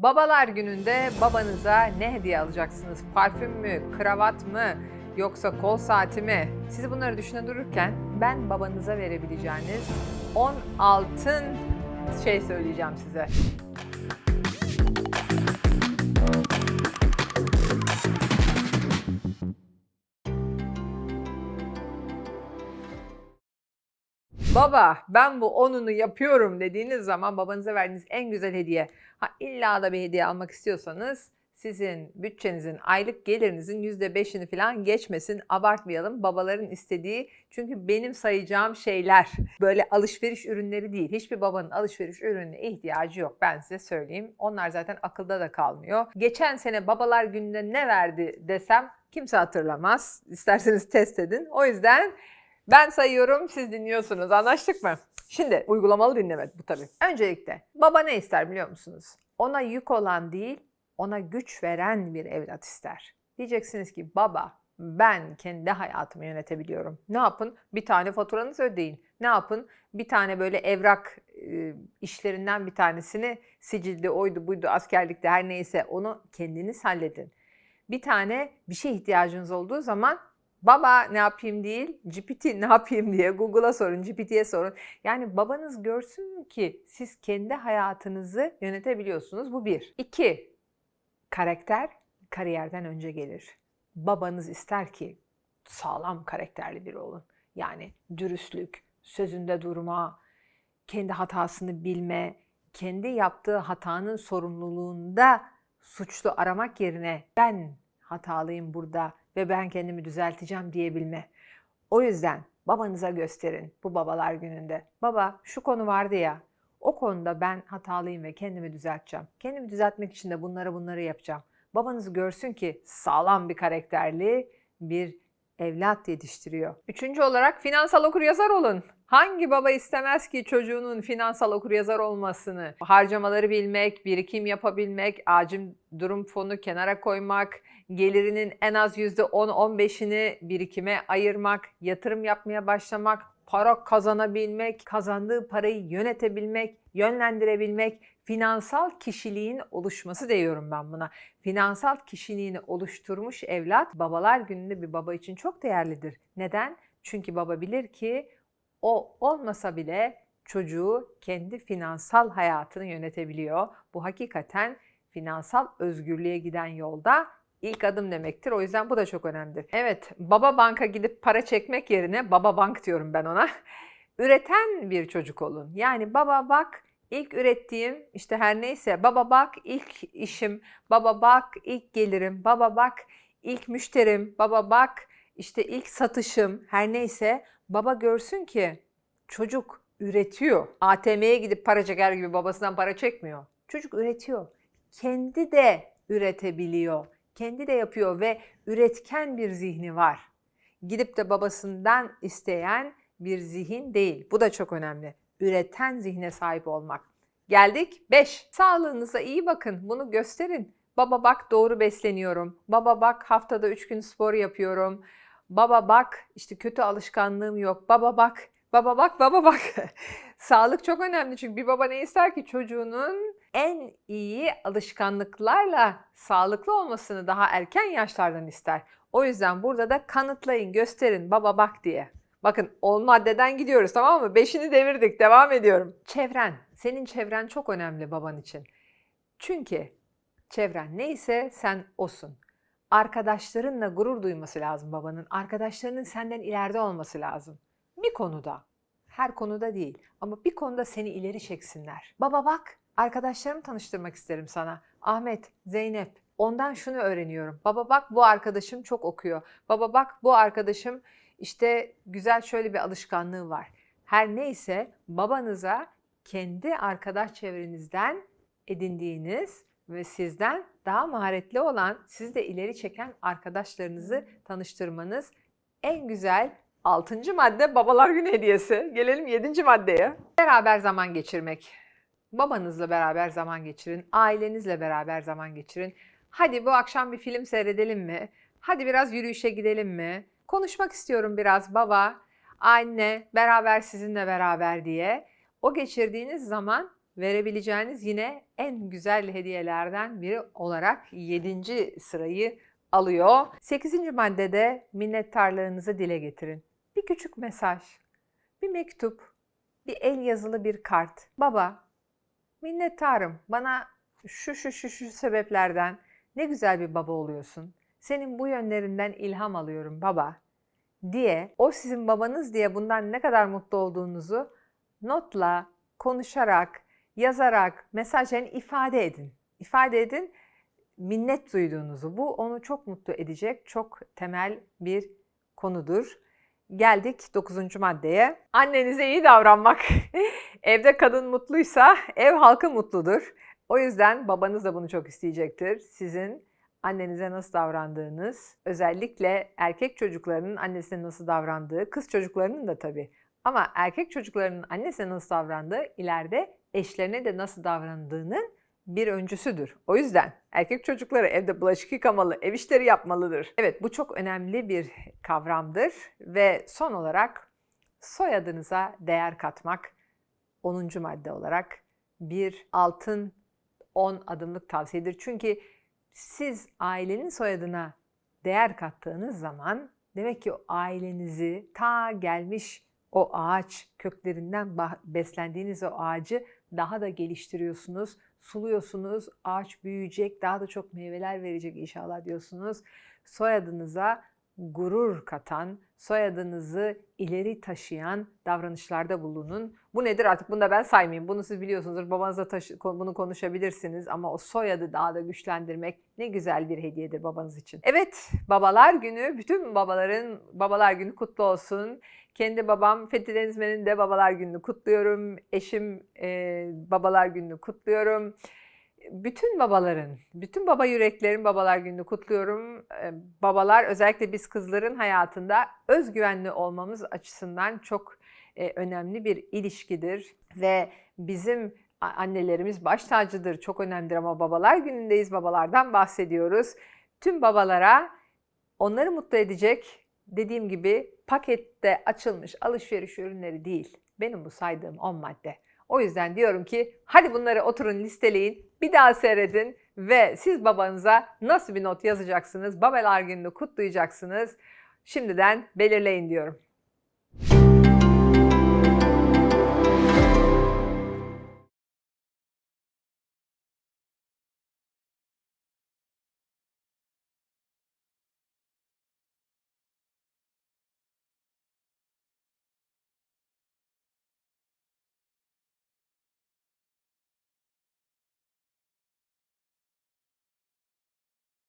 Babalar gününde babanıza ne hediye alacaksınız? Parfüm mü, kravat mı, yoksa kol saati mi? Siz bunları düşüne dururken ben babanıza verebileceğiniz 10 altın söyleyeceğim size. Baba, ben bu 10'unu yapıyorum dediğiniz zaman babanıza verdiğiniz en güzel hediye. İlla da bir hediye almak istiyorsanız sizin bütçenizin, aylık gelirinizin %5'ini falan geçmesin. Abartmayalım. Babaların istediği, çünkü benim sayacağım şeyler böyle alışveriş ürünleri değil. Hiçbir babanın alışveriş ürününe ihtiyacı yok. Ben size söyleyeyim. Onlar zaten akılda da kalmıyor. Geçen sene babalar gününde ne verdi desem kimse hatırlamaz. İsterseniz test edin. O yüzden ben sayıyorum, siz dinliyorsunuz. Anlaştık mı? Şimdi uygulamalı dinleme bu tabii. Öncelikle baba ne ister biliyor musunuz? Ona yük olan değil, ona güç veren bir evlat ister. Diyeceksiniz ki baba, ben kendi hayatımı yönetebiliyorum. Ne yapın? Bir tane faturanızı ödeyin. Ne yapın? Bir tane böyle evrak işlerinden bir tanesini, sicilde, oydu buydu, askerlikte, her neyse, onu kendiniz halledin. Bir tane bir şeye ihtiyacınız olduğu zaman baba ne yapayım değil, GPT ne yapayım diye Google'a sorun, GPT'ye sorun. Yani babanız görsün ki siz kendi hayatınızı yönetebiliyorsunuz. Bu bir. İki, karakter kariyerden önce gelir. Babanız ister ki sağlam karakterli biri olun. Yani dürüstlük, sözünde durma, kendi hatasını bilme, kendi yaptığı hatanın sorumluluğunda suçlu aramak yerine ben hatalıyım burada ve ben kendimi düzelteceğim diyebilme. O yüzden babanıza gösterin bu babalar gününde. Baba, şu konu vardı ya, o konuda ben hatalıyım ve kendimi düzelteceğim. Kendimi düzeltmek için de bunları yapacağım. Babanız görsün ki sağlam bir karakterli bir evlat yetiştiriyor. Üçüncü olarak finansal okuryazar olun. Hangi baba istemez ki çocuğunun finansal okuryazar olmasını? Harcamaları bilmek, birikim yapabilmek, acil durum fonu kenara koymak, gelirinin en az %10-15'ini birikime ayırmak, yatırım yapmaya başlamak, para kazanabilmek, kazandığı parayı yönetebilmek, yönlendirebilmek, finansal kişiliğin oluşması diyorum ben buna. Finansal kişiliğini oluşturmuş evlat babalar gününde bir baba için çok değerlidir. Neden? Çünkü baba bilir ki o olmasa bile çocuğu kendi finansal hayatını yönetebiliyor. Bu hakikaten finansal özgürlüğe giden yolda İlk adım demektir. O yüzden bu da çok önemlidir. Evet, baba banka gidip para çekmek yerine, baba bank diyorum ben ona, üreten bir çocuk olun. Yani baba bak ilk ürettiğim, işte her neyse, baba bak ilk işim, baba bak ilk gelirim, baba bak ilk müşterim, baba bak işte ilk satışım, her neyse, baba görsün ki çocuk üretiyor. ATM'ye gidip para çeker gibi babasından para çekmiyor. Çocuk üretiyor. Kendi de üretebiliyor. Kendi de yapıyor ve üretken bir zihni var. Gidip de babasından isteyen bir zihin değil. Bu da çok önemli. Üreten zihne sahip olmak. Geldik 5. Sağlığınıza iyi bakın. Bunu gösterin. Baba bak doğru besleniyorum. Baba bak haftada 3 gün spor yapıyorum. Baba bak işte kötü alışkanlığım yok. Baba bak, baba bak, baba bak. Sağlık çok önemli, çünkü bir baba ne ister ki çocuğunun en iyi alışkanlıklarla sağlıklı olmasını daha erken yaşlardan ister. O yüzden burada da kanıtlayın, gösterin baba bak diye. Bakın 10 maddeden gidiyoruz, tamam mı? 5'ini devirdik, devam ediyorum. Çevren, senin çevren çok önemli baban için. Çünkü çevren neyse sen osun. Arkadaşlarınla gurur duyması lazım babanın. Arkadaşlarının senden ileride olması lazım. Bir konuda, her konuda değil ama bir konuda seni ileri çeksinler. Baba bak, arkadaşlarımı tanıştırmak isterim sana. Ahmet, Zeynep, ondan şunu öğreniyorum. Baba bak bu arkadaşım çok okuyor. Baba bak bu arkadaşım işte güzel şöyle bir alışkanlığı var. Her neyse, babanıza kendi arkadaş çevrenizden edindiğiniz ve sizden daha maharetli olan, sizi de ileri çeken arkadaşlarınızı tanıştırmanız en güzel 6. madde babalar günü hediyesi. Gelelim 7. maddeye. Beraber zaman geçirmek. Babanızla beraber zaman geçirin, ailenizle beraber zaman geçirin. Hadi bu akşam bir film seyredelim mi? Hadi biraz yürüyüşe gidelim mi? Konuşmak istiyorum biraz baba, anne, beraber sizinle beraber diye. O geçirdiğiniz zaman verebileceğiniz yine en güzel hediyelerden biri olarak 7. sırayı alıyor. 8. maddede minnettarlığınızı dile getirin. Bir küçük mesaj, bir mektup, bir el yazılı bir kart. Baba, minnettarım. Bana şu sebeplerden ne güzel bir baba oluyorsun. Senin bu yönlerinden ilham alıyorum baba diye, o sizin babanız diye bundan ne kadar mutlu olduğunuzu notla, konuşarak, yazarak, mesajla ifade edin. İfade edin minnet duyduğunuzu. Bu onu çok mutlu edecek, çok temel bir konudur. Geldik 9. maddeye. Annenize iyi davranmak. Evde kadın mutluysa ev halkı mutludur. O yüzden babanız da bunu çok isteyecektir. Sizin annenize nasıl davrandığınız, özellikle erkek çocuklarının annesine nasıl davrandığı, kız çocuklarının da tabii. Ama erkek çocuklarının annesine nasıl davrandığı, ileride eşlerine de nasıl davrandığının bir öncüsüdür. O yüzden erkek çocukları evde bulaşık yıkamalı, ev işleri yapmalıdır. Evet, bu çok önemli bir kavramdır ve son olarak soyadınıza değer katmak 10. madde olarak bir altın 10 adımlık tavsiyedir. Çünkü siz ailenin soyadına değer kattığınız zaman demek ki o ailenizi ta gelmiş o ağaç köklerinden beslendiğiniz o ağacı daha da geliştiriyorsunuz, suluyorsunuz, ağaç büyüyecek, daha da çok meyveler verecek inşallah diyorsunuz. Soyadınıza gurur katan, soyadınızı ileri taşıyan davranışlarda bulunun. Bu nedir artık? Bunu da ben saymayayım. Bunu siz biliyorsunuzdur. Babanızla bunu konuşabilirsiniz ama o soyadı daha da güçlendirmek ne güzel bir hediyedir babanız için. Evet, Babalar Günü, bütün babaların Babalar Günü kutlu olsun. Kendi babam Fethi Denizmen'in de Babalar Günü'nü kutluyorum. Eşim Babalar Günü'nü kutluyorum. Bütün babaların, bütün baba yüreklerin Babalar Günü'nü kutluyorum. Babalar, özellikle biz kızların hayatında özgüvenli olmamız açısından çok önemli bir ilişkidir. Ve bizim annelerimiz baş tacıdır, çok önemlidir ama Babalar Günü'ndeyiz, babalardan bahsediyoruz. Tüm babalara onları mutlu edecek, dediğim gibi pakette açılmış alışveriş ürünleri değil, benim bu saydığım 10 madde. O yüzden diyorum ki hadi bunları oturun listeleyin, bir daha seyredin ve siz babanıza nasıl bir not yazacaksınız, Babalar Günü'nü kutlayacaksınız. Şimdiden belirleyin diyorum.